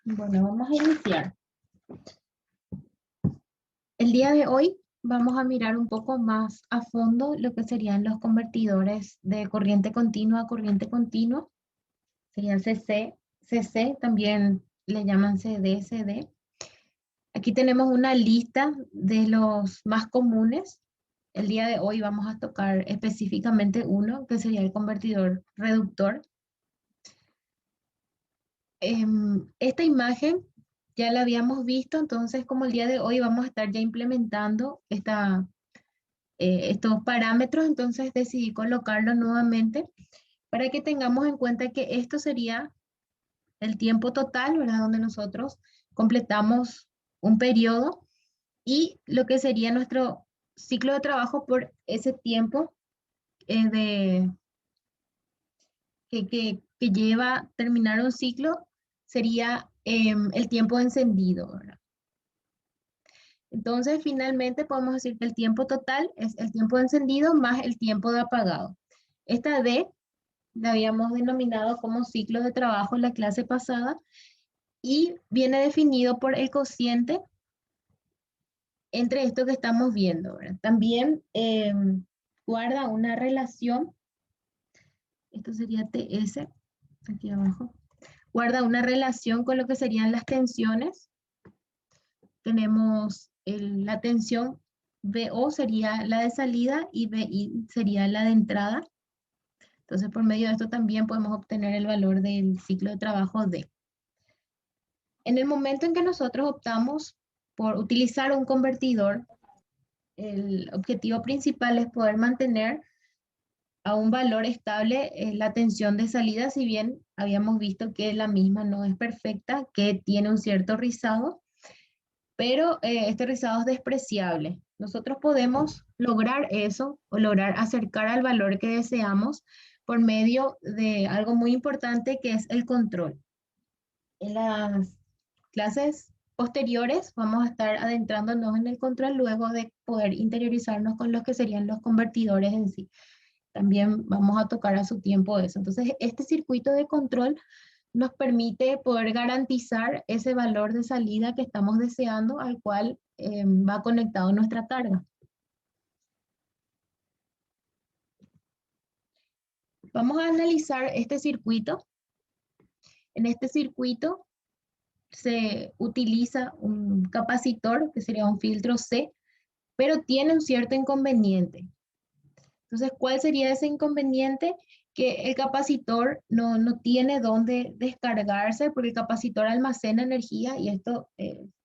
Bueno, vamos a iniciar. El día de hoy vamos a mirar un poco más a fondo lo que serían los convertidores de corriente continua a corriente continua. Serían CC, también le llaman CD. Aquí tenemos una lista de los más comunes. El día de hoy vamos a tocar específicamente uno, que sería el convertidor reductor. Esta imagen ya la habíamos visto, entonces como el día de hoy vamos a estar ya implementando estos parámetros, entonces decidí colocarlo nuevamente para que tengamos en cuenta que esto sería el tiempo total, ¿verdad? Donde nosotros completamos un periodo y lo que sería nuestro ciclo de trabajo por ese tiempo de, que lleva terminar un ciclo sería el tiempo de encendido, ¿verdad? Entonces, finalmente podemos decir que el tiempo total es el tiempo de encendido más el tiempo de apagado. Esta D la habíamos denominado como ciclo de trabajo en la clase pasada y viene definido por el cociente entre esto que estamos viendo, ¿verdad? También guarda una relación, esto sería TS, aquí abajo, guarda una relación con lo que serían las tensiones. Tenemos la tensión VO sería la de salida y VI sería la de entrada. Entonces, por medio de esto también podemos obtener el valor del ciclo de trabajo D. En el momento en que nosotros optamos por utilizar un convertidor, el objetivo principal es poder mantener a un valor estable la tensión de salida, si bien habíamos visto que la misma no es perfecta, que tiene un cierto rizado, pero este rizado es despreciable. Nosotros podemos lograr eso o lograr acercar al valor que deseamos por medio de algo muy importante que es el control. En las clases posteriores vamos a estar adentrándonos en el control luego de poder interiorizarnos con los que serían los convertidores en sí. También vamos a tocar a su tiempo eso. Entonces, este circuito de control nos permite poder garantizar ese valor de salida que estamos deseando al cual va conectado nuestra carga. Vamos a analizar este circuito. En este circuito se utiliza un capacitor, que sería un filtro C, pero tiene un cierto inconveniente. Entonces, ¿cuál sería ese inconveniente? Que el capacitor no tiene dónde descargarse porque el capacitor almacena energía y esto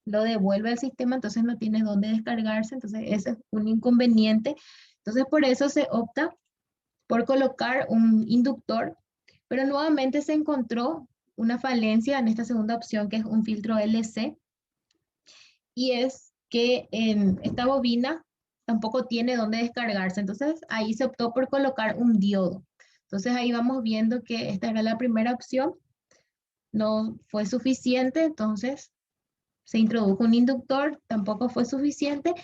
lo devuelve al sistema, entonces no tiene dónde descargarse, entonces ese es un inconveniente. Entonces, por eso se opta por colocar un inductor, pero nuevamente se encontró una falencia en esta segunda opción que es un filtro LC y es que en esta bobina tampoco tiene dónde descargarse. Entonces ahí se optó por colocar un diodo. Entonces ahí vamos viendo que esta era la primera opción, no fue suficiente, entonces se introdujo un inductor, tampoco fue suficiente,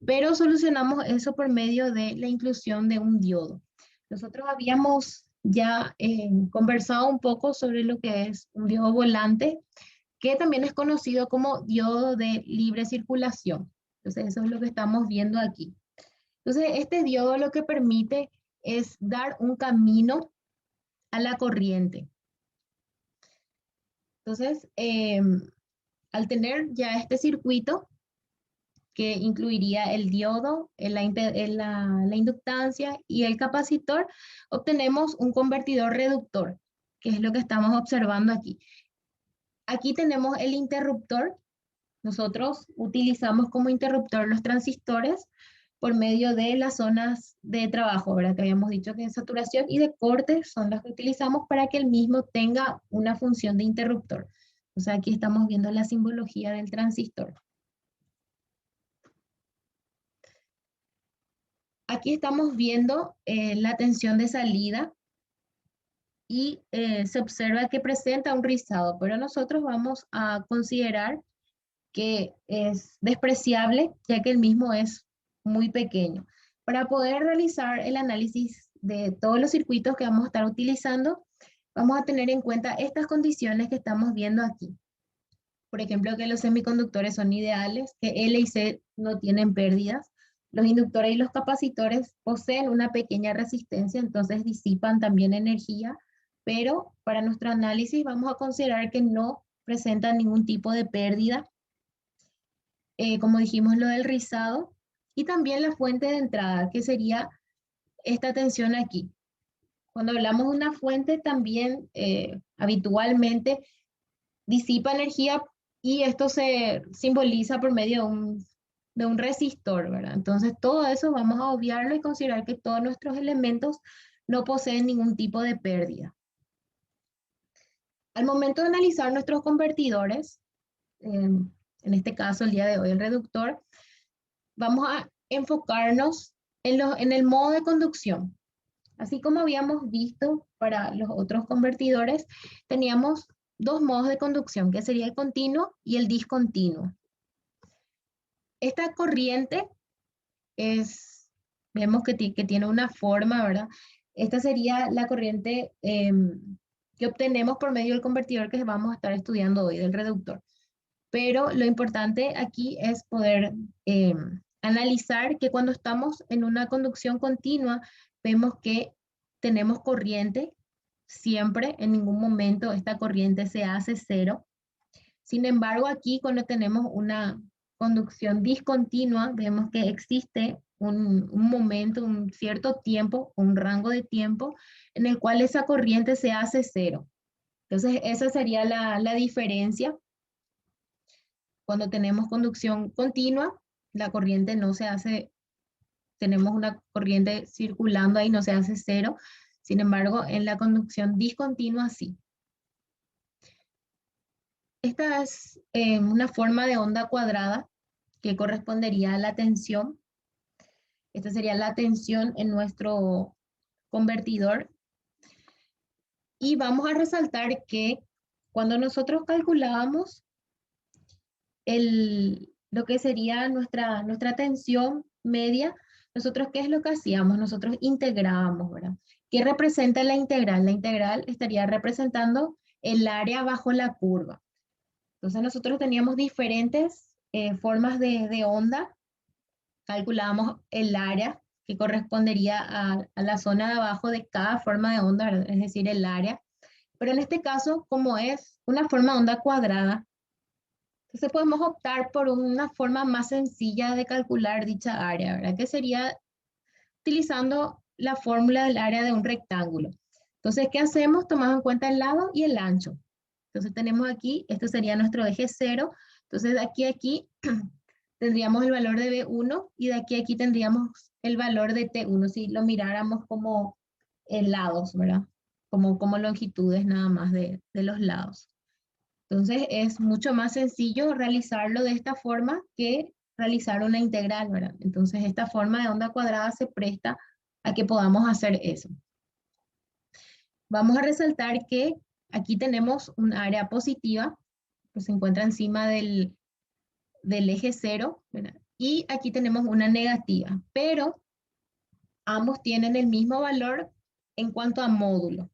pero solucionamos eso por medio de la inclusión de un diodo. Nosotros habíamos ya conversado un poco sobre lo que es un diodo volante, que también es conocido como diodo de libre circulación. Entonces, eso es lo que estamos viendo aquí. Entonces, este diodo lo que permite es dar un camino a la corriente. Entonces, al tener ya este circuito, que incluiría el diodo, la inductancia y el capacitor, obtenemos un convertidor reductor, que es lo que estamos observando aquí. Aquí tenemos el interruptor. Nosotros utilizamos como interruptor los transistores por medio de las zonas de trabajo, ¿verdad? Que habíamos dicho que de saturación y de corte son las que utilizamos para que el mismo tenga una función de interruptor. O sea, aquí estamos viendo la simbología del transistor. Aquí estamos viendo la tensión de salida y se observa que presenta un rizado, pero nosotros vamos a considerar que es despreciable, ya que el mismo es muy pequeño. Para poder realizar el análisis de todos los circuitos que vamos a estar utilizando, vamos a tener en cuenta estas condiciones que estamos viendo aquí. por ejemplo, que los semiconductores son ideales, que L y C no tienen pérdidas. Los inductores y los capacitores poseen una pequeña resistencia, entonces disipan también energía, pero para nuestro análisis vamos a considerar que no presentan ningún tipo de pérdida, como dijimos lo del rizado, y también la fuente de entrada, que sería esta tensión aquí. Cuando hablamos de una fuente, también habitualmente disipa energía y esto se simboliza por medio de un resistor, ¿verdad? Entonces todo eso vamos a obviarlo y considerar que todos nuestros elementos no poseen ningún tipo de pérdida. Al momento de analizar nuestros convertidores, en este caso el día de hoy el reductor, vamos a enfocarnos en el modo de conducción. Así como habíamos visto para los otros convertidores, teníamos dos modos de conducción, que sería el continuo y el discontinuo. Esta corriente vemos que tiene una forma, ¿verdad? Esta sería la corriente que obtenemos por medio del convertidor que vamos a estar estudiando hoy, del reductor. Pero lo importante aquí es poder analizar que cuando estamos en una conducción continua, vemos que tenemos corriente siempre, en ningún momento esta corriente se hace cero. Sin embargo, aquí cuando tenemos una conducción discontinua, vemos que existe un momento, un cierto tiempo, un rango de tiempo en el cual esa corriente se hace cero. Entonces, esa sería la diferencia. Cuando tenemos conducción continua, la corriente no se hace, tenemos una corriente circulando ahí, no se hace cero. Sin embargo, en la conducción discontinua sí. Esta es una forma de onda cuadrada que correspondería a la tensión. Esta sería la tensión en nuestro convertidor. Y vamos a resaltar que cuando nosotros calculábamos lo que sería nuestra tensión media, nosotros, ¿qué es lo que hacíamos? Nosotros integrábamos, ¿verdad? ¿Qué representa la integral? La integral estaría representando el área bajo la curva. Entonces nosotros teníamos diferentes formas de onda. Calculábamos el área que correspondería a la zona de abajo de cada forma de onda, ¿verdad? Es decir, el área. Pero en este caso, como es una forma de onda cuadrada, entonces podemos optar por una forma más sencilla de calcular dicha área, ¿verdad? Que sería utilizando la fórmula del área de un rectángulo. Entonces, ¿qué hacemos? Tomamos en cuenta el lado y el ancho. Entonces tenemos aquí, esto sería nuestro eje cero. Entonces de aquí a aquí tendríamos el valor de B1 y de aquí a aquí tendríamos el valor de T1 si lo miráramos como lados, ¿verdad? Como longitudes nada más de los lados. Entonces es mucho más sencillo realizarlo de esta forma que realizar una integral, ¿verdad? Entonces esta forma de onda cuadrada se presta a que podamos hacer eso. Vamos a resaltar que aquí tenemos un área positiva que se encuentra encima del eje cero, ¿verdad? Y aquí tenemos una negativa, pero ambos tienen el mismo valor en cuanto a módulo.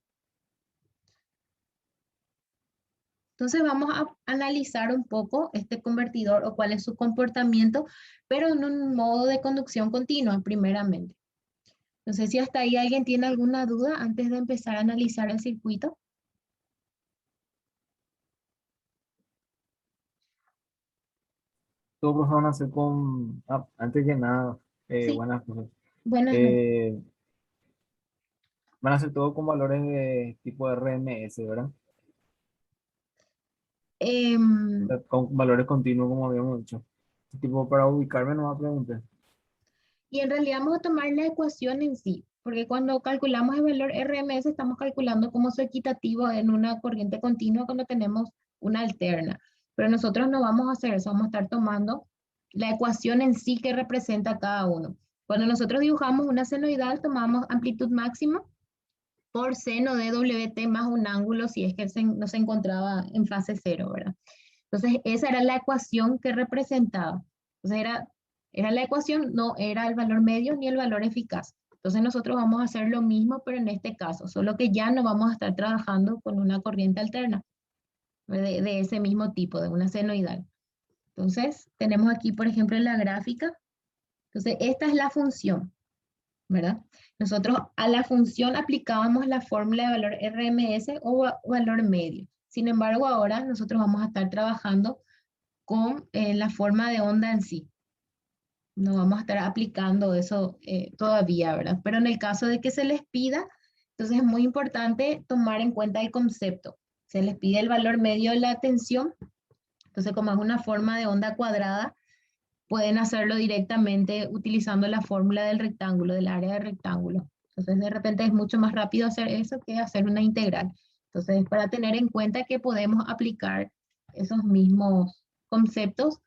Entonces vamos a analizar un poco este convertidor o cuál es su comportamiento, pero en un modo de conducción continua, primeramente. No sé si hasta ahí alguien tiene alguna duda antes de empezar a analizar el circuito. Todos los van a hacer con, antes que nada, Sí, buenas cosas. buenas noches. Eh, Van a hacer todo con valores de tipo RMS, ¿verdad? Em, Con valores continuos, como habíamos dicho. Tipo, para ubicarme, no va a preguntar. y en realidad vamos a tomar la ecuación en sí, porque cuando calculamos el valor RMS estamos calculando como su equitativo en una corriente continua cuando tenemos una alterna. Pero nosotros no vamos a hacer eso, vamos a estar tomando la ecuación en sí que representa cada uno. Cuando nosotros dibujamos una senoidal, tomamos amplitud máxima por seno de WT más un ángulo si es que no se encontraba en fase cero, ¿verdad? Entonces, esa era la ecuación que representaba. Entonces, era la ecuación, no era el valor medio ni el valor eficaz. Entonces, nosotros vamos a hacer lo mismo, pero en este caso, solo que ya no vamos a estar trabajando con una corriente alterna. de ese mismo tipo, de una senoidal. Entonces, tenemos aquí, por ejemplo, en la gráfica. Entonces, esta es la función, ¿verdad? Nosotros a la función aplicábamos la fórmula de valor RMS o valor medio. Sin embargo, ahora nosotros vamos a estar trabajando con la forma de onda en sí. No vamos a estar aplicando eso todavía, ¿verdad? Pero en el caso de que se les pida, entonces es muy importante tomar en cuenta el concepto. Se les pide el valor medio de la tensión, entonces como es una forma de onda cuadrada, pueden hacerlo directamente utilizando la fórmula del rectángulo, del área del rectángulo. Entonces de repente es mucho más rápido hacer eso que hacer una integral. Entonces para tener en cuenta que podemos aplicar esos mismos conceptos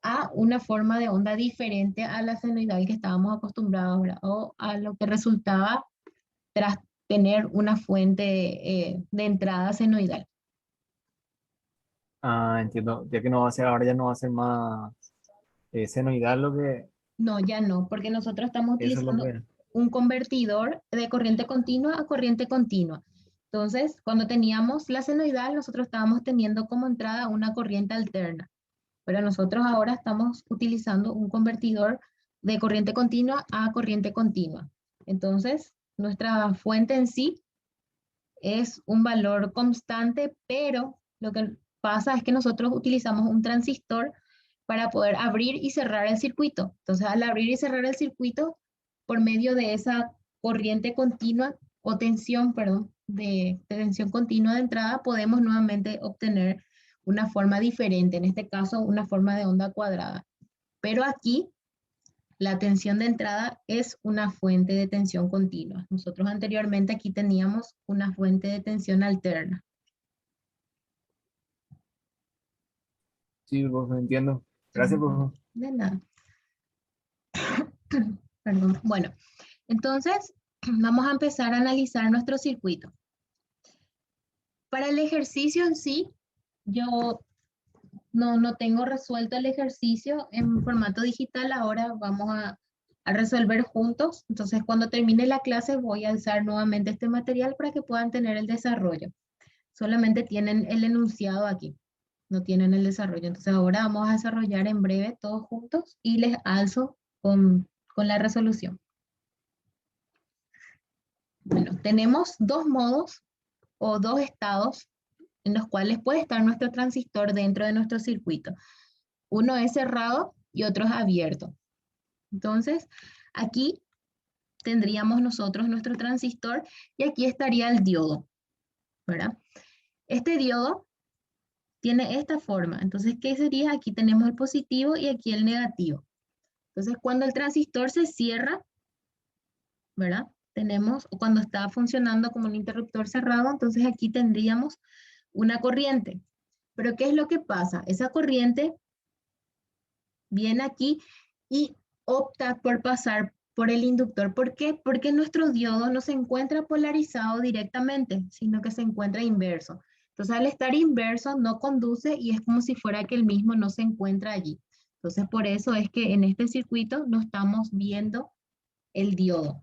a una forma de onda diferente a la senoidal que estábamos acostumbrados, ¿verdad? O a lo que resultaba tras tener una fuente de entrada senoidal. Ah, entiendo. Ya que no va a ser, ahora ya no va a ser más senoidal lo que, No, ya no, porque nosotros estamos eso es lo utilizando que, un convertidor de corriente continua a corriente continua. Entonces, cuando teníamos la senoidal, nosotros estábamos teniendo como entrada una corriente alterna, pero nosotros ahora estamos utilizando un convertidor de corriente continua a corriente continua. Entonces, nuestra fuente en sí es un valor constante, pero lo que pasa es que nosotros utilizamos un transistor para poder abrir y cerrar el circuito. Entonces, al abrir y cerrar el circuito, por medio de esa corriente continua o tensión, perdón, de tensión continua de entrada, podemos nuevamente obtener una forma diferente, en este caso una forma de onda cuadrada. Pero aquí la tensión de entrada es una fuente de tensión continua. Nosotros anteriormente aquí teníamos una fuente de tensión alterna. sí, pues entiendo. Gracias, por De nada. Perdón. Bueno, entonces vamos a empezar a analizar nuestro circuito. Para el ejercicio en sí, yo no tengo resuelto el ejercicio en formato digital. Ahora vamos a resolver juntos. Entonces, cuando termine la clase, voy a alzar nuevamente este material para que puedan tener el desarrollo. Solamente tienen el enunciado aquí, no tienen el desarrollo. Entonces ahora vamos a desarrollar en breve todos juntos y les alzo con la resolución. Bueno, tenemos dos modos o dos estados en los cuales puede estar nuestro transistor dentro de nuestro circuito. Uno es cerrado y otro es abierto. Entonces, aquí tendríamos nosotros nuestro transistor y aquí estaría el diodo, ¿verdad? Este diodo tiene esta forma. Entonces, ¿qué sería? Aquí tenemos el positivo y aquí el negativo. Entonces, cuando el transistor se cierra, ¿verdad? Tenemos, o cuando está funcionando como un interruptor cerrado, entonces aquí tendríamos una corriente. Pero ¿qué es lo que pasa? Esa corriente viene aquí y opta por pasar por el inductor. ¿Por qué? Porque nuestro diodo no se encuentra polarizado directamente, sino que se encuentra inverso. Entonces, al estar inverso, no conduce y es como si fuera que el mismo no se encuentra allí. Entonces, por eso es que en este circuito no estamos viendo el diodo.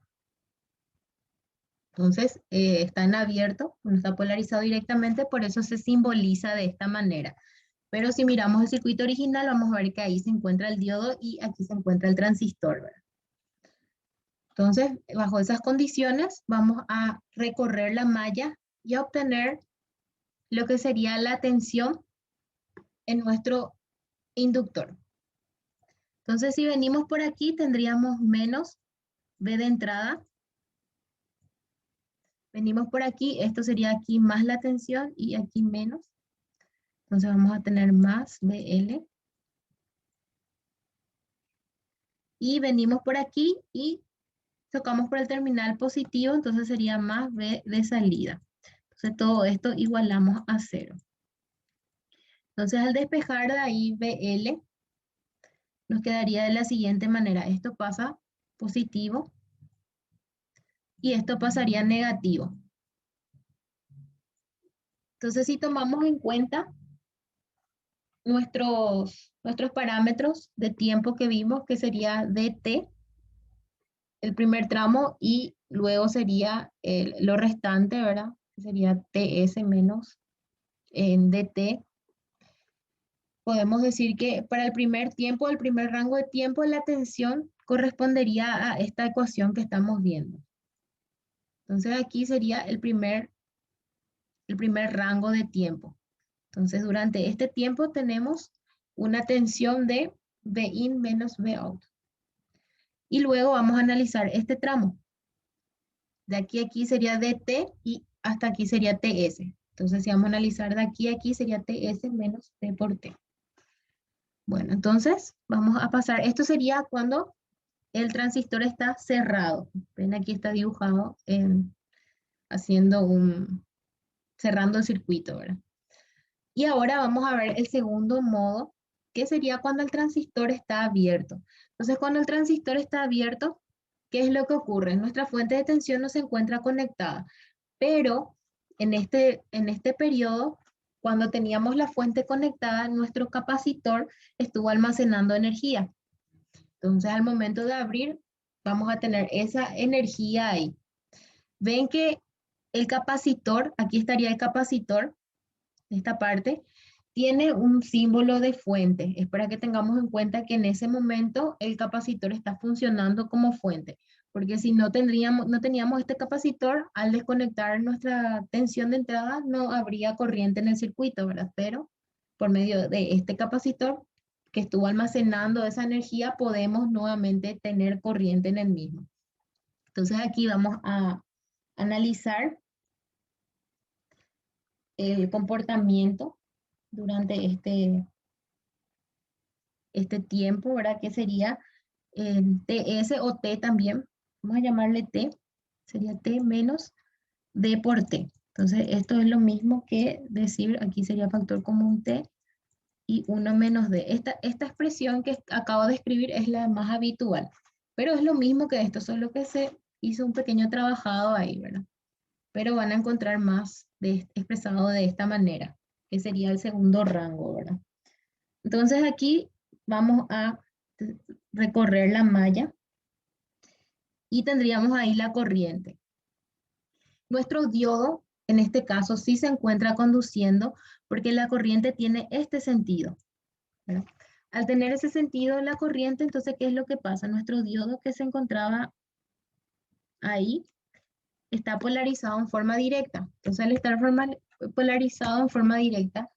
Entonces, está en abierto, no está polarizado directamente, por eso se simboliza de esta manera. Pero si miramos el circuito original, vamos a ver que ahí se encuentra el diodo y aquí se encuentra el transistor, ¿verdad? Entonces, bajo esas condiciones, vamos a recorrer la malla y a obtener lo que sería la tensión en nuestro inductor. Entonces, si venimos por aquí, tendríamos menos V de entrada. Venimos por aquí, esto sería aquí más la tensión y aquí menos. Entonces vamos a tener más VL. Y venimos por aquí y tocamos por el terminal positivo, entonces sería más V de salida. Entonces todo esto igualamos a 0. Entonces al despejar de ahí VL, nos quedaría de la siguiente manera. Esto pasa positivo y esto pasaría negativo. Entonces si tomamos en cuenta nuestros parámetros de tiempo que vimos, que sería dt, el primer tramo, y luego sería lo restante, ¿verdad? Que sería ts menos en dt, podemos decir que para el primer tiempo, el primer rango de tiempo, la tensión correspondería a esta ecuación que estamos viendo. Entonces aquí sería el primer rango de tiempo. Entonces durante este tiempo tenemos una tensión de V in menos V out. Y luego vamos a analizar este tramo. De aquí a aquí sería dt y hasta aquí sería ts. Entonces si vamos a analizar de aquí a aquí sería ts menos t por t. Bueno, entonces vamos a pasar. Esto sería cuando el transistor está cerrado. Ven, aquí está dibujado cerrando el circuito, ¿verdad? Y ahora vamos a ver el segundo modo, que sería cuando el transistor está abierto. Entonces, cuando el transistor está abierto, ¿qué es lo que ocurre? Nuestra fuente de tensión no se encuentra conectada, pero en este periodo, cuando teníamos la fuente conectada, nuestro capacitor estuvo almacenando energía. Entonces, al momento de abrir, vamos a tener esa energía ahí. Ven que el capacitor, aquí estaría el capacitor, esta parte, tiene un símbolo de fuente. Es para que tengamos en cuenta que en ese momento el capacitor está funcionando como fuente, porque si no teníamos este capacitor, al desconectar nuestra tensión de entrada, no habría corriente en el circuito, ¿verdad? Pero por medio de este capacitor que estuvo almacenando esa energía, podemos nuevamente tener corriente en el mismo. Entonces aquí vamos a analizar el comportamiento durante este tiempo, ¿verdad? Que sería TS o T también. Vamos a llamarle T. Sería T menos D por T. Entonces, esto es lo mismo que decir, aquí sería factor común T y 1 menos D. Esta expresión que acabo de escribir es la más habitual, pero es lo mismo que esto, solo que se hizo un pequeño trabajado ahí, ¿verdad? Pero van a encontrar más expresado de esta manera, que sería el segundo rango, ¿verdad? Entonces aquí vamos a recorrer la malla y tendríamos ahí la corriente. Nuestro diodo, en este caso, sí se encuentra conduciendo porque la corriente tiene este sentido, ¿verdad? Al tener ese sentido la corriente, entonces, ¿qué es lo que pasa? Nuestro diodo que se encontraba ahí está polarizado en forma directa. Entonces, al estar polarizado en forma directa,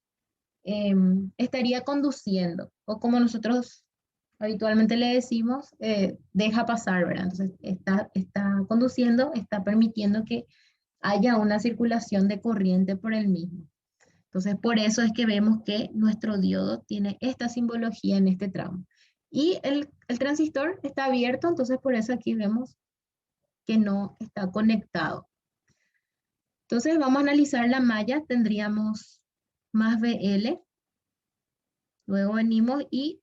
estaría conduciendo, o como nosotros habitualmente le decimos, deja pasar, ¿verdad? Entonces está conduciendo, está permitiendo que haya una circulación de corriente por el mismo. Entonces, por eso es que vemos que nuestro diodo tiene esta simbología en este tramo. Y el transistor está abierto, entonces por eso aquí vemos que no está conectado. Entonces, vamos a analizar la malla, tendríamos más BL, luego venimos y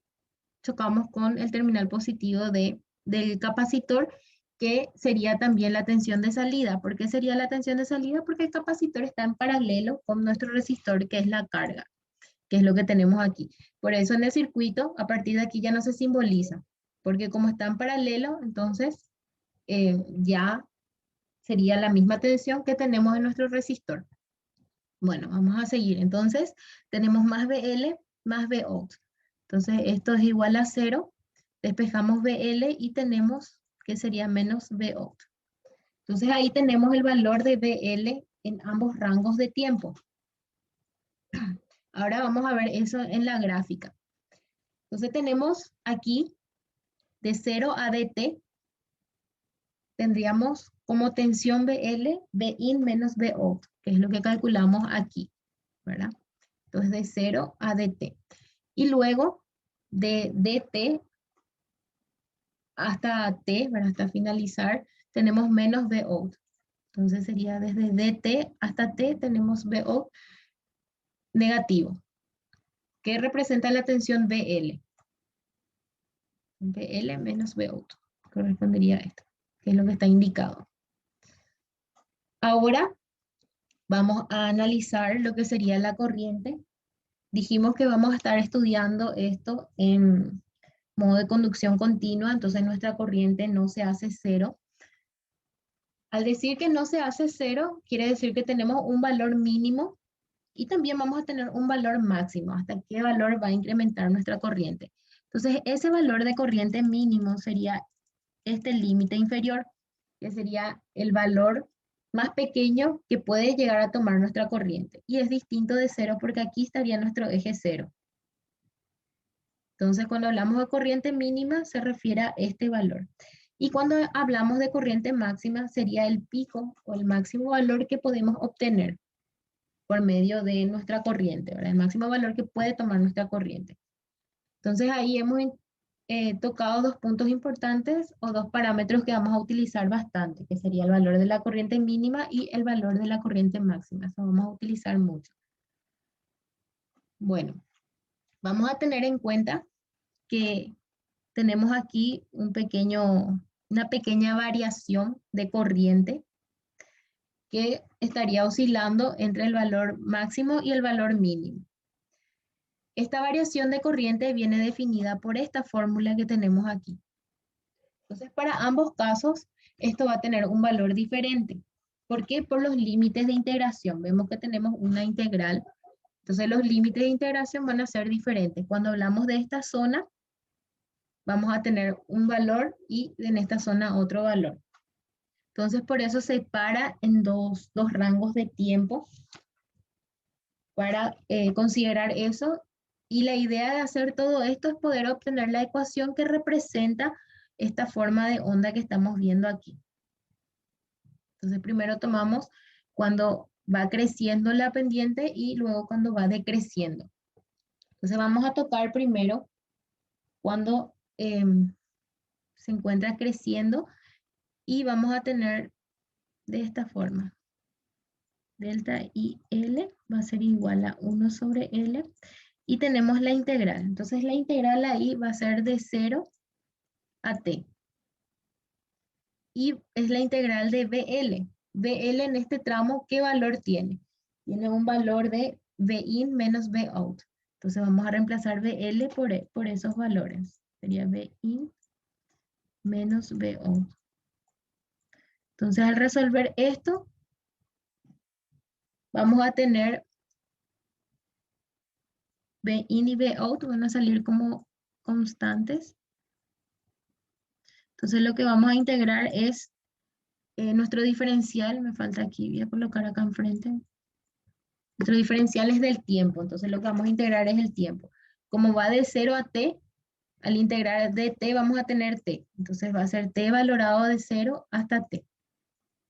chocamos con el terminal positivo del capacitor, que sería también la tensión de salida. ¿Por qué sería la tensión de salida? Porque el capacitor está en paralelo con nuestro resistor, que es la carga, que es lo que tenemos aquí. Por eso en el circuito, a partir de aquí ya no se simboliza, porque como está en paralelo, entonces ya sería la misma tensión que tenemos en nuestro resistor. Bueno, vamos a seguir. Entonces, tenemos más BL más BO. Entonces, esto es igual a 0. Despejamos BL y tenemos que sería menos BO. Entonces, ahí tenemos el valor de BL en ambos rangos de tiempo. Ahora vamos a ver eso en la gráfica. Entonces, tenemos aquí de 0 a DT, tendríamos como tensión BL, B in menos BO, que es lo que calculamos aquí, ¿verdad? Entonces, de 0 a DT. Y luego de DT hasta T, ¿verdad? Hasta finalizar, tenemos menos VO. Entonces sería desde DT hasta T tenemos VO negativo, que representa la tensión BL. BL menos VO. Correspondería a esto, que es lo que está indicado. Ahora vamos a analizar lo que sería la corriente. Dijimos que vamos a estar estudiando esto en modo de conducción continua, entonces nuestra corriente no se hace cero. Al decir que no se hace cero, quiere decir que tenemos un valor mínimo Y también vamos a tener un valor máximo, hasta qué valor va a incrementar nuestra corriente. Entonces, ese valor de corriente mínimo sería este límite inferior, que sería el valor más pequeño que puede llegar a tomar nuestra corriente. Y es distinto de cero porque aquí estaría nuestro eje cero. Entonces, cuando hablamos de corriente mínima, se refiere a este valor. Y cuando hablamos de corriente máxima, sería el pico o el máximo valor que podemos obtener por medio de nuestra corriente, ¿verdad? El máximo valor que puede tomar nuestra corriente. Entonces, ahí hemos tocado dos puntos importantes o dos parámetros que vamos a utilizar bastante, que sería el valor de la corriente mínima y el valor de la corriente máxima. Eso vamos a utilizar mucho. Bueno, vamos a tener en cuenta que tenemos aquí una pequeña variación de corriente que estaría oscilando entre el valor máximo y el valor mínimo. Esta variación de corriente viene definida por esta fórmula que tenemos aquí. Entonces, para ambos casos, esto va a tener un valor diferente. ¿Por qué? Por los límites de integración. Vemos que tenemos una integral. Entonces, los límites de integración van a ser diferentes. Cuando hablamos de esta zona, vamos a tener un valor y en esta zona otro valor. Entonces, por eso se para en dos rangos de tiempo para considerar eso. Y la idea de hacer todo esto es poder obtener la ecuación que representa esta forma de onda que estamos viendo aquí. Entonces, primero tomamos cuando va creciendo la pendiente y luego cuando va decreciendo. Entonces, vamos a tocar primero cuando se encuentra creciendo y vamos a tener de esta forma. Delta IL va a ser igual a 1 sobre L y tenemos la integral. Entonces la integral ahí va a ser de 0 a T. Y es la integral de BL. BL en este tramo, ¿qué valor tiene? Tiene un valor de Bin menos Bout. Entonces vamos a reemplazar BL por esos valores. Sería Bin menos Bout. Entonces al resolver esto, vamos a tener Bin y Bout van a salir como constantes. Entonces lo que vamos a integrar es nuestro diferencial, me falta aquí, voy a colocar acá enfrente. Nuestro diferencial es del tiempo, entonces lo que vamos a integrar es el tiempo. Como va de 0 a t, al integrar de t vamos a tener t. Entonces va a ser t valorado de 0 hasta t.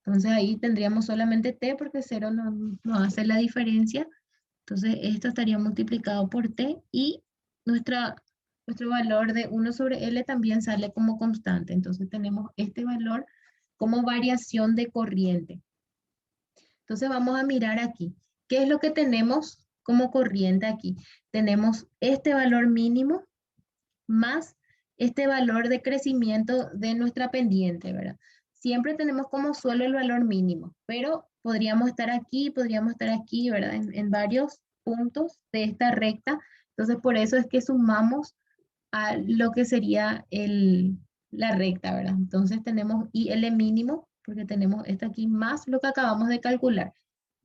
Entonces ahí tendríamos solamente t porque 0 no hace la diferencia. Entonces esto estaría multiplicado por t y nuestro valor de 1 sobre L también sale como constante. Entonces tenemos este valor como variación de corriente. Entonces vamos a mirar aquí. ¿Qué es lo que tenemos como corriente aquí? Tenemos este valor mínimo más este valor de crecimiento de nuestra pendiente, ¿verdad? Siempre tenemos como suelo el valor mínimo, pero podríamos estar aquí, ¿verdad? En varios puntos de esta recta. Entonces, por eso es que sumamos a lo que sería la recta, ¿verdad? Entonces tenemos IL mínimo, porque tenemos esto aquí, más lo que acabamos de calcular,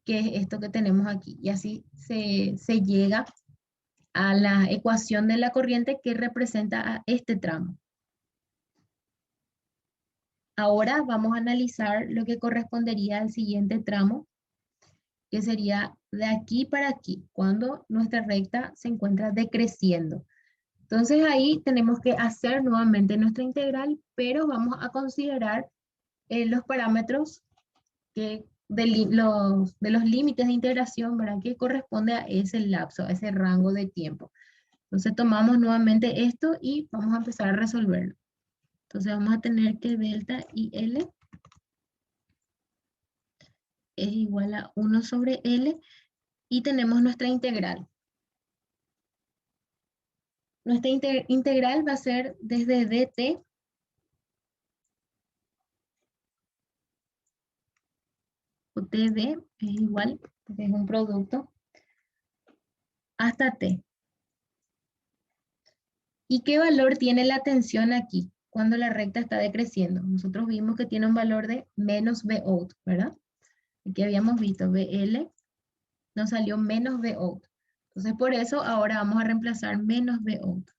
que es esto que tenemos aquí. Y así se llega a la ecuación de la corriente que representa a este tramo. Ahora vamos a analizar lo que correspondería al siguiente tramo, que sería de aquí para aquí, cuando nuestra recta se encuentra decreciendo. Entonces ahí tenemos que hacer nuevamente nuestra integral, pero vamos a considerar los parámetros de los límites de integración, ¿verdad? Que corresponde a ese lapso, a ese rango de tiempo. Entonces tomamos nuevamente esto y vamos a empezar a resolverlo. Entonces vamos a tener que delta IL es igual a 1 sobre L y tenemos nuestra integral. Nuestra integral va a ser desde dt o td es igual, porque es un producto, hasta t. ¿Y qué valor tiene la tensión aquí cuando la recta está decreciendo? Nosotros vimos que tiene un valor de menos Bout, ¿verdad? Aquí habíamos visto BL nos salió menos V out. Entonces por eso ahora vamos a reemplazar menos V out.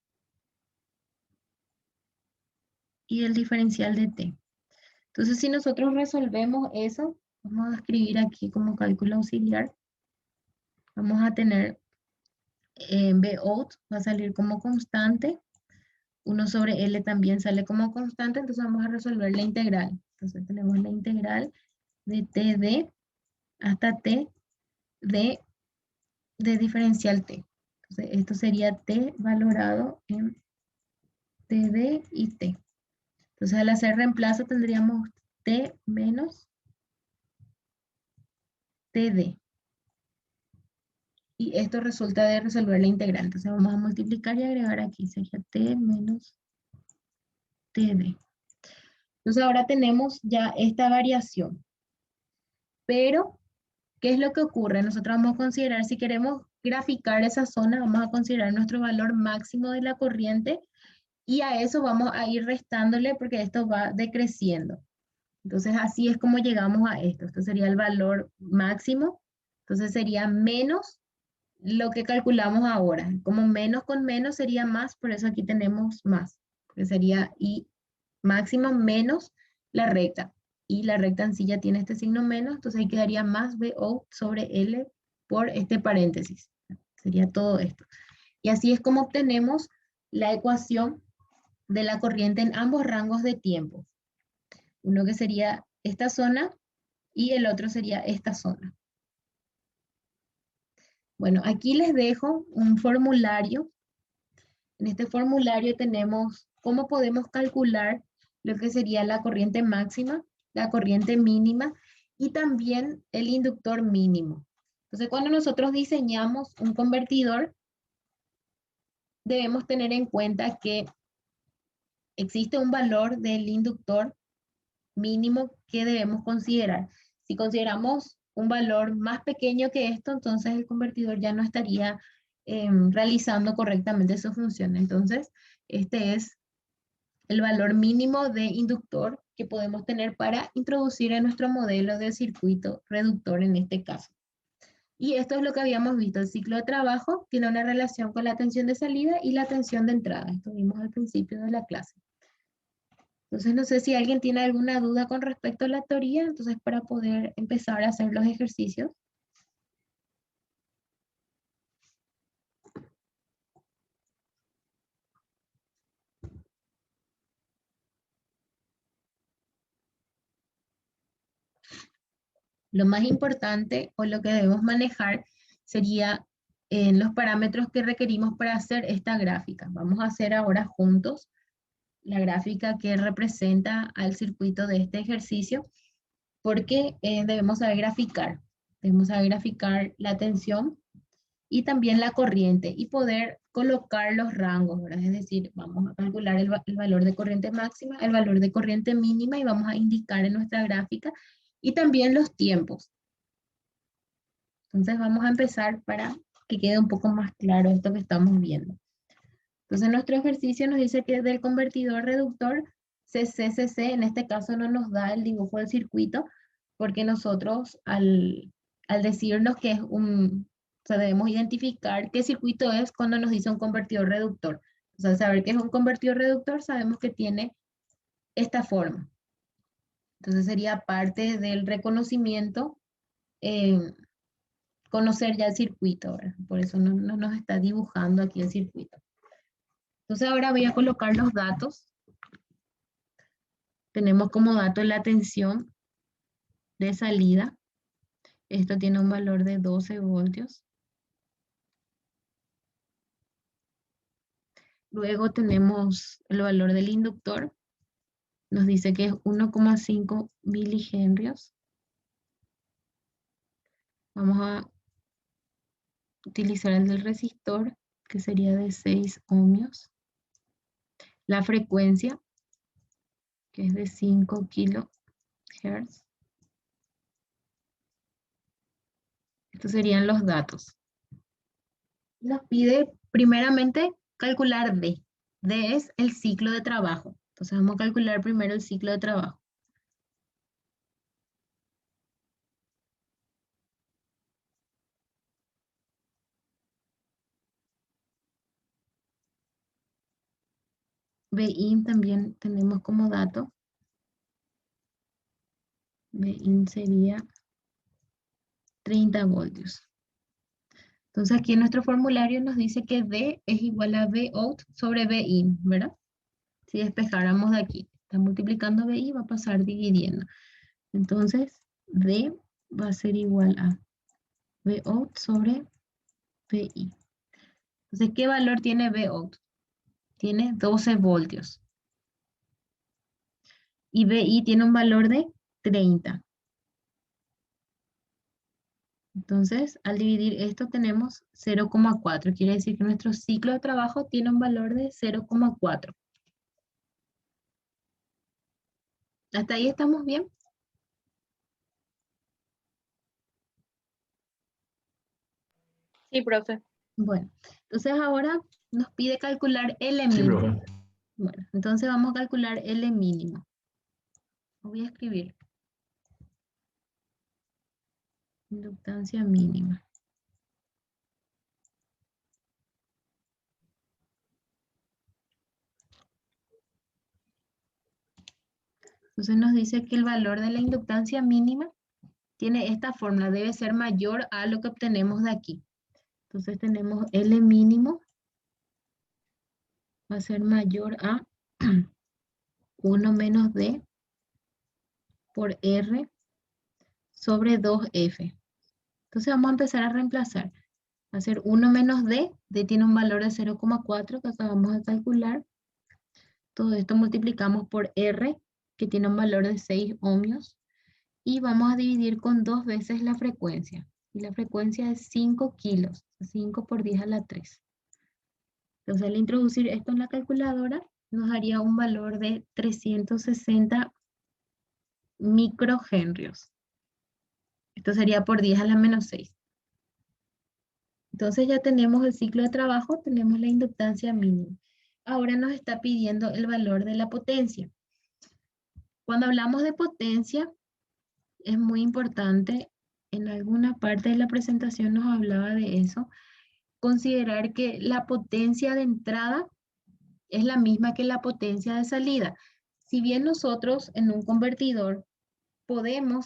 Y el diferencial de T. Entonces si nosotros resolvemos eso, vamos a escribir aquí como cálculo auxiliar. Vamos a tener V out, va a salir como constante. 1 sobre L también sale como constante, entonces vamos a resolver la integral. Entonces tenemos la integral de TD hasta T de diferencial T. Entonces esto sería T valorado en TD y T. Entonces al hacer reemplazo tendríamos T menos TD. Y esto resulta de resolver la integral. Entonces vamos a multiplicar y agregar aquí. Sería T menos TD. Entonces ahora tenemos ya esta variación. Pero, ¿qué es lo que ocurre? Nosotros vamos a considerar, si queremos graficar esa zona, vamos a considerar nuestro valor máximo de la corriente y a eso vamos a ir restándole porque esto va decreciendo. Entonces así es como llegamos a esto. Esto sería el valor máximo. Entonces sería menos lo que calculamos ahora. Como menos con menos sería más, por eso aquí tenemos más. Que sería I máximo menos la recta. Y la recta en sí ya tiene este signo menos, entonces ahí quedaría más VO sobre L por este paréntesis. Sería todo esto. Y así es como obtenemos la ecuación de la corriente en ambos rangos de tiempo. Uno que sería esta zona y el otro sería esta zona. Bueno, aquí les dejo un formulario. En este formulario tenemos cómo podemos calcular lo que sería la corriente máxima, la corriente mínima y también el inductor mínimo. Entonces, cuando nosotros diseñamos un convertidor, debemos tener en cuenta que existe un valor del inductor mínimo que debemos considerar. Si consideramos un valor más pequeño que esto, entonces el convertidor ya no estaría realizando correctamente su función. Entonces, este es el valor mínimo de inductor que podemos tener para introducir en nuestro modelo de circuito reductor en este caso. Y esto es lo que habíamos visto. El ciclo de trabajo tiene una relación con la tensión de salida y la tensión de entrada. Esto vimos al principio de la clase. Entonces, no sé si alguien tiene alguna duda con respecto a la teoría, entonces para poder empezar a hacer los ejercicios. Lo más importante o lo que debemos manejar sería los parámetros que requerimos para hacer esta gráfica. Vamos a hacer ahora juntos la gráfica que representa al circuito de este ejercicio, porque debemos saber graficar. Debemos saber graficar la tensión y también la corriente y poder colocar los rangos, ¿verdad? Es decir, vamos a calcular el valor de corriente máxima, el valor de corriente mínima y vamos a indicar en nuestra gráfica y también los tiempos. Entonces vamos a empezar para que quede un poco más claro esto que estamos viendo. Entonces nuestro ejercicio nos dice que del convertidor reductor CCCC, en este caso no nos da el dibujo del circuito, porque nosotros al decirnos que es o sea, debemos identificar qué circuito es cuando nos dice un convertidor reductor. O sea, saber qué es un convertidor reductor, sabemos que tiene esta forma. Entonces sería parte del reconocimiento, conocer ya el circuito, ¿verdad? Por eso no nos está dibujando aquí el circuito. Entonces ahora voy a colocar los datos. Tenemos como dato la tensión de salida. Esto tiene un valor de 12 voltios. Luego tenemos el valor del inductor. Nos dice que es 1,5 milihenrios. Vamos a utilizar el del resistor, que sería de 6 ohmios. La frecuencia, que es de 5 kilohertz. Estos serían los datos. Nos pide primeramente calcular D. D es el ciclo de trabajo. Entonces vamos a calcular primero el ciclo de trabajo. Bin también tenemos como dato. Bin sería 30 voltios. Entonces aquí en nuestro formulario nos dice que V es igual a Vout sobre Bin, ¿verdad? Si despejáramos de aquí, está multiplicando BI, va a pasar dividiendo. Entonces, V va a ser igual a Vout sobre VI. Entonces, ¿qué valor tiene Vout? Tiene 12 voltios. Y VI tiene un valor de 30. Entonces, al dividir esto tenemos 0,4. Quiere decir que nuestro ciclo de trabajo tiene un valor de 0,4. ¿Hasta ahí estamos bien? Sí, profe. Bueno, entonces ahora nos pide calcular L Sí, mínimo. profe. Bueno, entonces vamos a calcular L mínimo. Voy a escribir inductancia mínima. Entonces nos dice que el valor de la inductancia mínima tiene esta fórmula, debe ser mayor a lo que obtenemos de aquí. Entonces tenemos L mínimo va a ser mayor a 1 menos D por R sobre 2F. Entonces vamos a empezar a reemplazar. Va a ser 1 menos D, D tiene un valor de 0,4 que acabamos de calcular. Todo esto multiplicamos por R, que tiene un valor de 6 ohmios. Y vamos a dividir con 2 veces la frecuencia. Y la frecuencia es 5 kilos, 5 por 10 a la 3. Entonces al introducir esto en la calculadora, nos daría un valor de 360 microhenrios. Esto sería por 10 a la menos 6. Entonces ya tenemos el ciclo de trabajo, tenemos la inductancia mínima. Ahora nos está pidiendo el valor de la potencia. Cuando hablamos de potencia, es muy importante, en alguna parte de la presentación nos hablaba de eso, considerar que la potencia de entrada es la misma que la potencia de salida. Si bien nosotros en un convertidor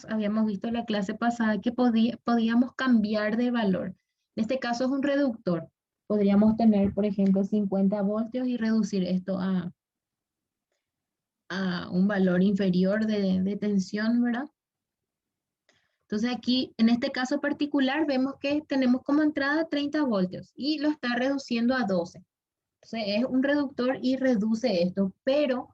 habíamos visto en la clase pasada que podíamos cambiar de valor. En este caso es un reductor. Podríamos tener, por ejemplo, 50 voltios y reducir esto a un valor inferior de tensión, ¿verdad? Entonces aquí, en este caso particular, vemos que tenemos como entrada 30 voltios y lo está reduciendo a 12. Entonces es un reductor y reduce esto, pero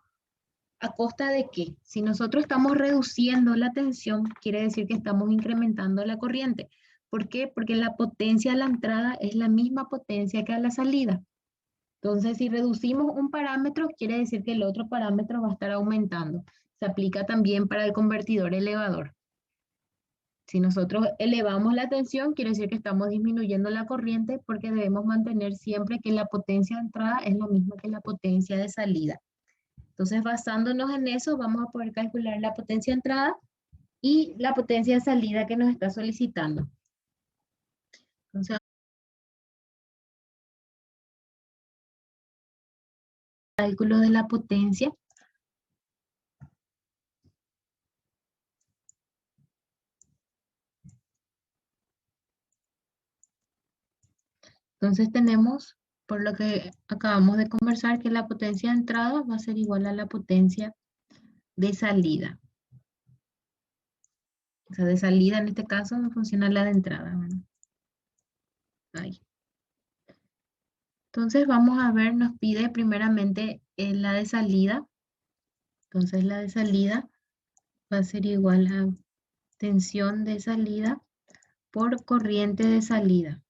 ¿a costa de qué? Si nosotros estamos reduciendo la tensión, quiere decir que estamos incrementando la corriente. ¿Por qué? Porque la potencia a la entrada es la misma potencia que a la salida. Entonces, si reducimos un parámetro, quiere decir que el otro parámetro va a estar aumentando. Se aplica también para el convertidor elevador. Si nosotros elevamos la tensión, quiere decir que estamos disminuyendo la corriente porque debemos mantener siempre que la potencia de entrada es la misma que la potencia de salida. Entonces, basándonos en eso, vamos a poder calcular la potencia de entrada y la potencia de salida que nos está solicitando. Entonces, cálculo de la potencia. Entonces tenemos, por lo que acabamos de conversar, que la potencia de entrada va a ser igual a la potencia de salida. O sea, de salida en este caso no funciona la de entrada, ¿verdad? Ahí. Entonces vamos a ver, nos pide primeramente la de salida. Entonces la de salida va a ser igual a tensión de salida por corriente de salida.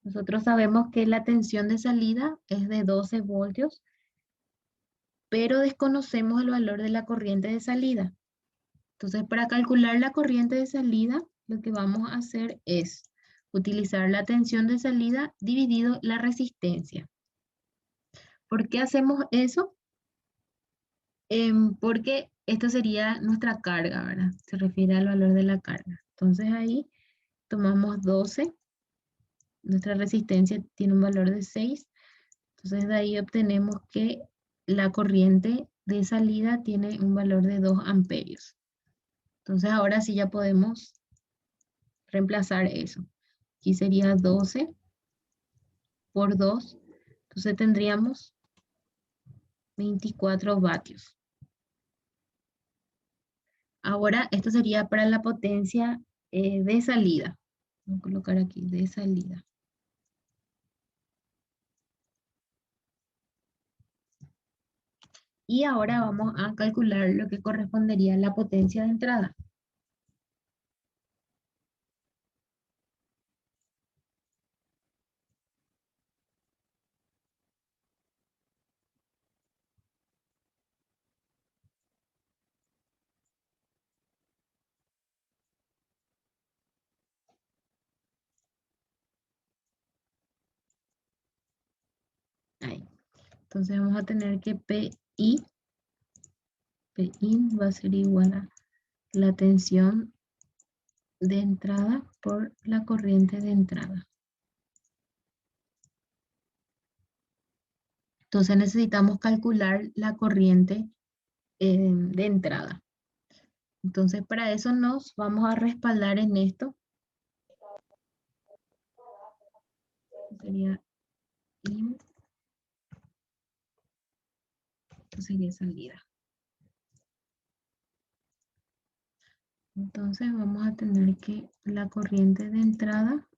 Nosotros sabemos que la tensión de salida es de 12 voltios, pero desconocemos el valor de la corriente de salida. Entonces, para calcular la corriente de salida, lo que vamos a hacer es utilizar la tensión de salida dividido la resistencia. ¿Por qué hacemos eso? Porque esta sería nuestra carga, ¿verdad? Se refiere al valor de la carga. Entonces ahí tomamos 12. Nuestra resistencia tiene un valor de 6. Entonces de ahí obtenemos que la corriente de salida tiene un valor de 2 amperios. Entonces ahora sí ya podemos reemplazar eso. Aquí sería 12 por 2. Entonces tendríamos 24 vatios. Ahora esto sería para la potencia de salida. Voy a colocar aquí de salida. Y ahora vamos a calcular lo que correspondería a la potencia de entrada. Ahí. Entonces vamos a tener que PI va a ser igual a la tensión de entrada por la corriente de entrada. Entonces necesitamos calcular la corriente de entrada. Entonces para eso nos vamos a respaldar en esto. Sería IN, esto sería salida. Entonces vamos a tener que la corriente de entrada,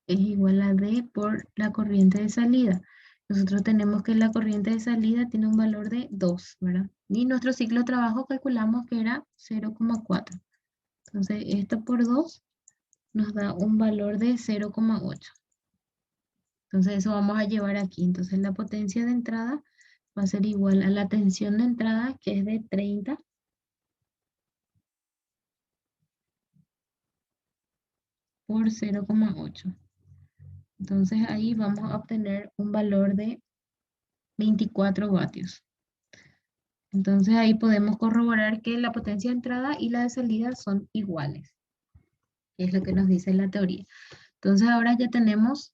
es igual a D por la corriente de salida. Nosotros tenemos que la corriente de salida tiene un valor de 2, ¿verdad? Y nuestro ciclo de trabajo calculamos que era 0,4. Entonces esto por 2 nos da un valor de 0,8. Entonces eso vamos a llevar aquí. Entonces la potencia de entrada va a ser igual a la tensión de entrada, que es de 30 por 0,8. Entonces ahí vamos a obtener un valor de 24 vatios. Entonces ahí podemos corroborar que la potencia de entrada y la de salida son iguales. Es lo que nos dice la teoría. Entonces ahora ya tenemos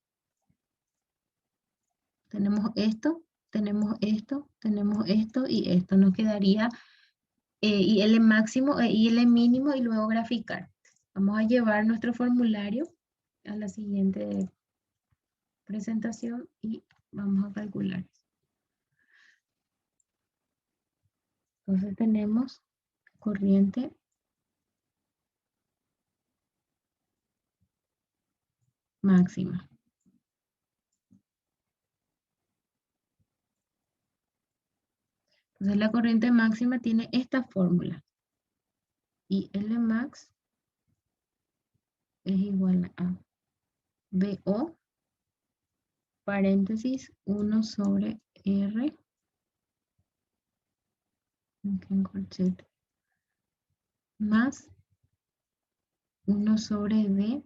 esto, tenemos esto, tenemos esto y esto. Nos quedaría IL máximo e IL mínimo y luego graficar. Vamos a llevar nuestro formulario a la siguiente presentación y vamos a calcular. Entonces tenemos corriente máxima. Entonces la corriente máxima tiene esta fórmula. Y L max es igual a VO, paréntesis, 1 sobre R, en corchete, más 1 sobre D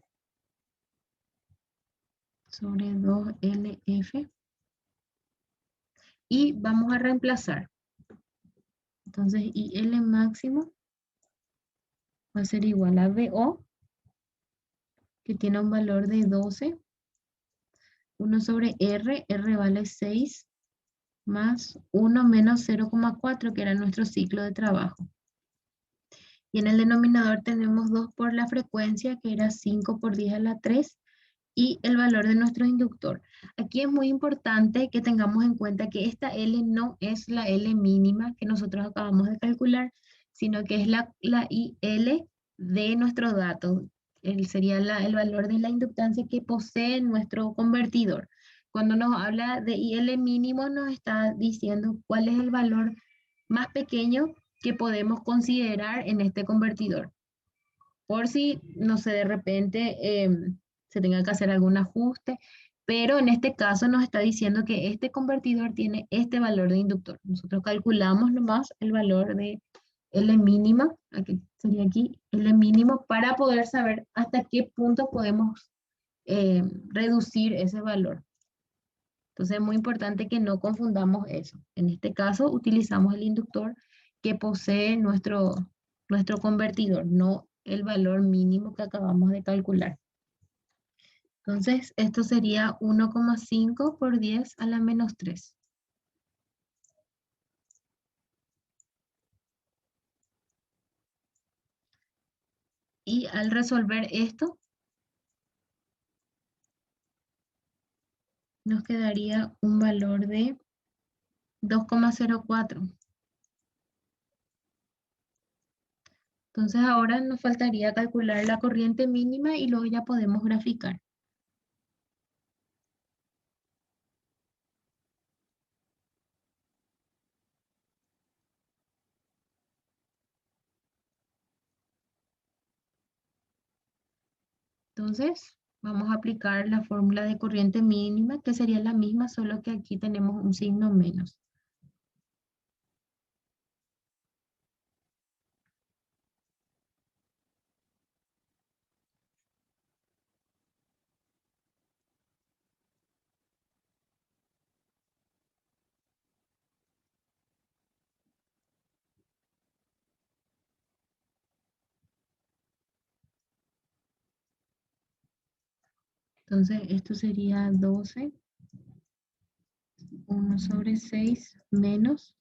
sobre 2LF. Y vamos a reemplazar. Entonces, IL máximo va a ser igual a VO, que tiene un valor de 12, 1 sobre R, R vale 6, más 1 menos 0,4, que era nuestro ciclo de trabajo. Y en el denominador tenemos 2 por la frecuencia, que era 5 por 10 a la 3, y el valor de nuestro inductor. Aquí es muy importante que tengamos en cuenta que esta L no es la L mínima que nosotros acabamos de calcular, sino que es la IL de nuestro dato. Sería el valor de la inductancia que posee nuestro convertidor. Cuando nos habla de IL mínimo, nos está diciendo cuál es el valor más pequeño que podemos considerar en este convertidor. Por si, no sé, de repente se tenga que hacer algún ajuste, pero en este caso nos está diciendo que este convertidor tiene este valor de inductor. Nosotros calculamos nomás el valor de L mínima, aquí sería aquí, L mínimo, para poder saber hasta qué punto podemos reducir ese valor. Entonces es muy importante que no confundamos eso. En este caso utilizamos el inductor que posee nuestro convertidor, no el valor mínimo que acabamos de calcular. Entonces, esto sería 1,5 por 10 a la menos 3. Y al resolver esto, nos quedaría un valor de 2,04. Entonces ahora nos faltaría calcular la corriente mínima y luego ya podemos graficar. Entonces, vamos a aplicar la fórmula de corriente mínima, que sería la misma, solo que aquí tenemos un signo menos. Entonces, esto sería 12, 1 sobre 6 menos,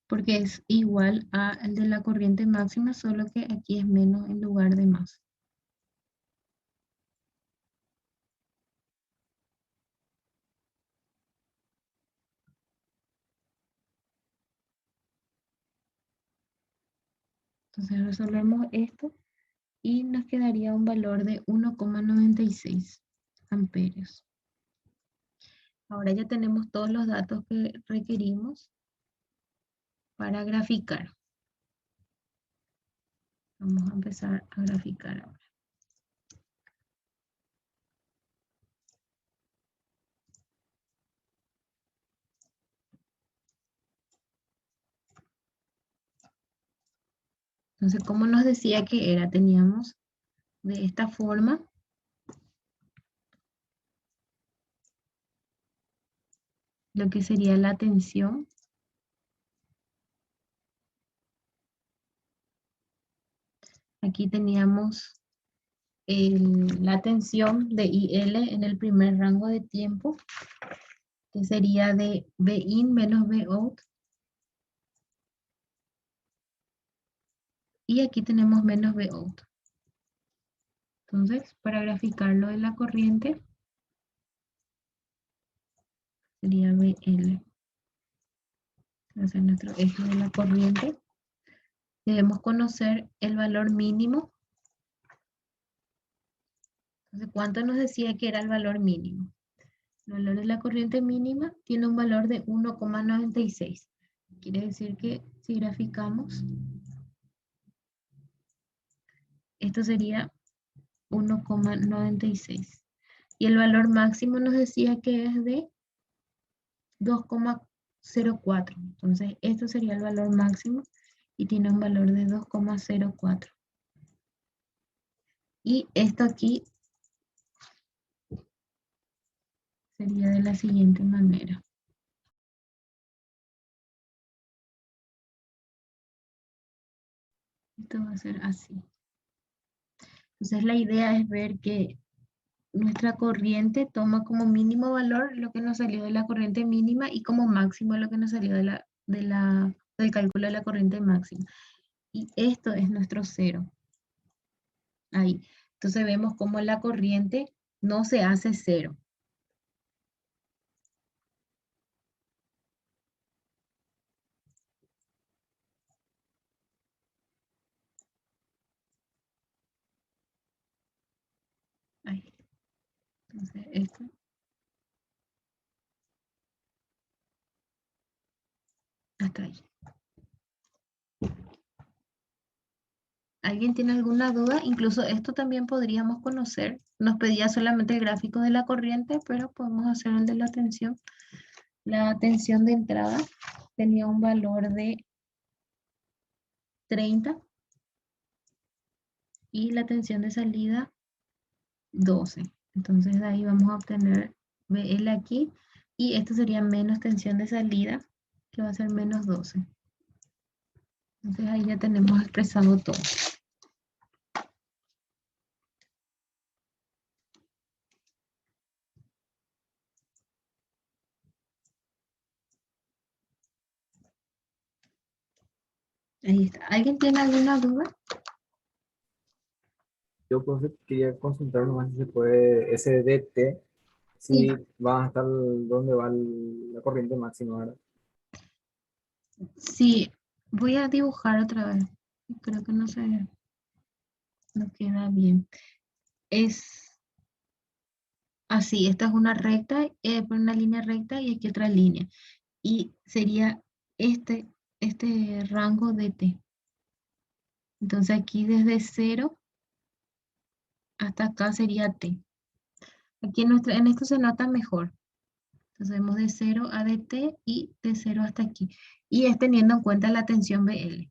porque es igual al de la corriente máxima, solo que aquí es menos en lugar de más. Entonces resolvemos esto y nos quedaría un valor de 1,96 amperios. Ahora ya tenemos todos los datos que requerimos para graficar. Vamos a empezar a graficar ahora. Entonces, como nos decía que era, teníamos de esta forma lo que sería la tensión. Aquí teníamos la tensión de IL en el primer rango de tiempo, que sería de Vin menos Vout. Y aquí tenemos menos Vout. Entonces, para graficarlo de la corriente, sería VL. Ese es nuestro eje de la corriente. Debemos conocer el valor mínimo. Entonces, ¿cuánto nos decía que era el valor mínimo? El valor de la corriente mínima tiene un valor de 1,96. Quiere decir que si graficamos, esto sería 1,96. Y el valor máximo nos decía que es de 2,04. Entonces, esto sería el valor máximo y tiene un valor de 2,04. Y esto aquí sería de la siguiente manera. Esto va a ser así. Entonces la idea es ver que nuestra corriente toma como mínimo valor lo que nos salió de la corriente mínima y como máximo lo que nos salió del cálculo de la corriente máxima. Y esto es nuestro cero. Ahí. Entonces vemos cómo la corriente no se hace cero. Ahí. Entonces esto. Hasta ahí. ¿Alguien tiene alguna duda? Incluso esto también podríamos conocer. Nos pedía solamente el gráfico de la corriente, pero podemos hacer el de la tensión. La tensión de entrada tenía un valor de 30 y la tensión de salida 12. Entonces de ahí vamos a obtener BL aquí y esto sería menos tensión de salida, que va a ser menos 12. Entonces ahí ya tenemos expresado todo. Ahí está. ¿Alguien tiene alguna duda? Yo pues, quería consultar nomás si se puede SDT, Sí. si va hasta dónde va la corriente máxima, ¿verdad? Sí, voy a dibujar otra vez. Creo que no queda bien. Es así, esta es una recta, una línea recta y aquí otra línea. Y sería este, este rango de t. Entonces aquí desde 0 hasta acá sería t. Aquí en esto se nota mejor. Entonces vemos de 0 a dt y de 0 hasta aquí. Y es teniendo en cuenta la tensión BL.